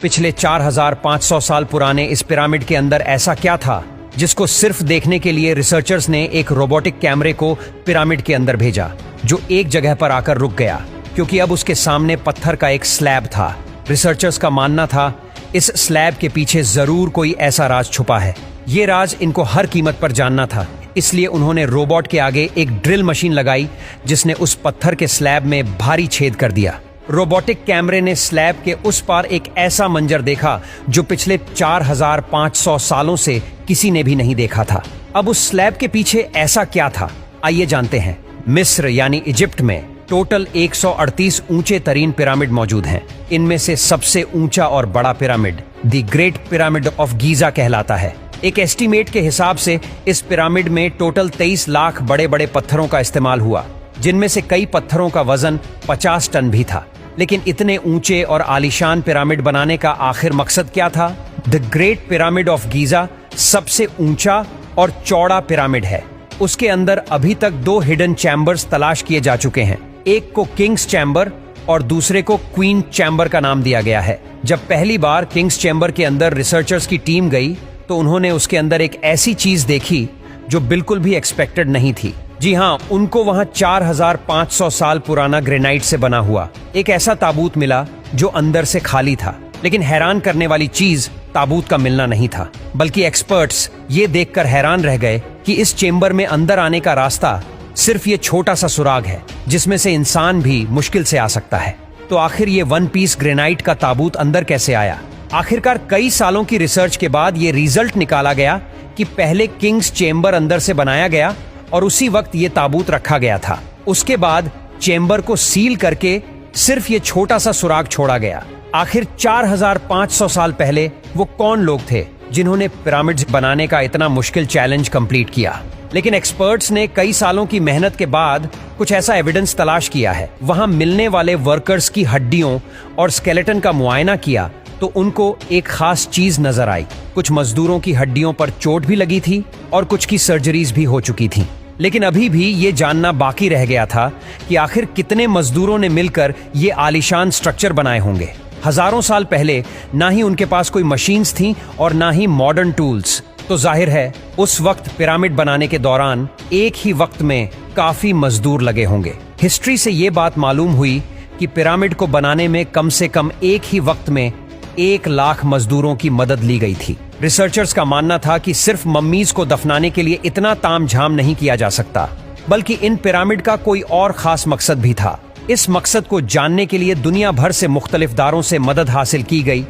पिछले 4500 साल पुराने इस पिरामिड के अंदर ऐसा क्या था जिसको सिर्फ देखने के लिए रिसर्चर्स ने एक रोबोटिक कैमरे को पिरामिड के अंदर भेजा, जो एक जगह पर आकर रुक गया क्योंकि अब उसके सामने पत्थर का एक स्लैब था। रिसर्चर्स का मानना था इस स्लैब के पीछे जरूर कोई ऐसा राज छुपा है। ये राज इनको हर कीमत पर जानना था, इसलिए उन्होंने रोबोट के आगे एक ड्रिल मशीन लगाई जिसने उस पत्थर के स्लैब में भारी छेद कर दिया। रोबोटिक कैमरे ने स्लैब के उस पार एक ऐसा मंजर देखा जो पिछले 4500 सालों से किसी ने भी नहीं देखा था। अब उस स्लैब के पीछे ऐसा क्या था, आइए जानते हैं। मिस्र यानी इजिप्ट में टोटल 138 ऊंचे तरीन पिरामिड मौजूद हैं। इनमें से सबसे ऊंचा और बड़ा pyramid the great pyramid of Giza कहलाता है। एक एस्टीमेट के हिसाब से इस पिरामिड में टोटल 23 लाख बड़े बड़े पत्थरों का इस्तेमाल हुआ, जिनमें से कई पत्थरों का वजन 50 टन भी था। लेकिन इतने ऊंचे और आलीशान पिरामिड बनाने का आखिर मकसद क्या था? The great pyramid of Giza सबसे ऊंचा और चौड़ा पिरामिड है। उसके अंदर अभी तक 2 हिडन चैम्बर्स तलाश किए जा चुके हैं। एक को किंग्स चैम्बर और दूसरे को क्वीन चैम्बर का नाम दिया गया है। जब पहली बार किंग्स चैम्बर के अंदर रिसर्चर्स की टीम गई तो उन्होंने उसके अंदर एक ऐसी चीज देखी जो बिल्कुल भी एक्सपेक्टेड नहीं थी। जी हाँ, उनको वहां 4500 साल पुराना ग्रेनाइट से बना हुआ एक ऐसा ताबूत मिला जो अंदर से खाली था। लेकिन हैरान करने वाली चीज ताबूत का मिलना नहीं था, बल्कि एक्सपर्ट्स ये देखकर हैरान रह गए कि इस चेंबर में अंदर आने का रास्ता सिर्फ ये छोटा सा सुराग है जिसमें से इंसान भी मुश्किल से आ सकता है। तो आखिर ये 1 पीस ग्रेनाइट का ताबूत अंदर कैसे आया? आखिरकार कई सालों की रिसर्च के बाद ये रिजल्ट निकाला गया कि पहले किंग्स चेंबर अंदर से बनाया गया और उसी वक्त ये ताबूत रखा गया था। उसके बाद चेंबर को सील करके सिर्फ ये छोटा सा सुराग छोड़ा गया। आखिर 4500 साल पहले वो कौन लोग थे जिन्होंने पिरामिड्स बनाने का इतना मुश्किल चैलेंज कंप्लीट किया? लेकिन एक्सपर्ट्स ने कई सालों की मेहनत के बाद कुछ ऐसा एविडेंस तलाश किया है। वहां मिलने वाले वर्कर्स की हड्डियों और स्केलेटन का मुआयना किया तो उनको एक खास चीज नजर आई। कुछ मजदूरों की हड्डियों पर चोट भी लगी थी और कुछ की सर्जरीज भी हो चुकी थी। लेकिन अभी भी ये जानना बाकी रह गया था कि आखिर कितने मजदूरों ने मिलकर ये आलीशान स्ट्रक्चर बनाए होंगे। हजारों साल पहले ना ही उनके पास कोई मशीन्स थी और ना ही मॉडर्न टूल्स, तो जाहिर है उस वक्त पिरामिड बनाने के दौरान एक ही वक्त में काफी मजदूर लगे होंगे। हिस्ट्री से ये बात मालूम हुई कि पिरामिड को बनाने में कम से कम एक ही वक्त में 1 लाख मजदूरों की मदद ली गई थी। रिसर्चर्स का मानना था कि सिर्फ मम्मीज को दफनाने के लिए इतना तामझाम नहीं किया जा सकता, बल्कि इन पिरामिड का कोई और खास मकसद भी था। इस मकसद को जानने के लिए दुनिया भर से मुख्तलिफ दारों से मदद हासिल की गई।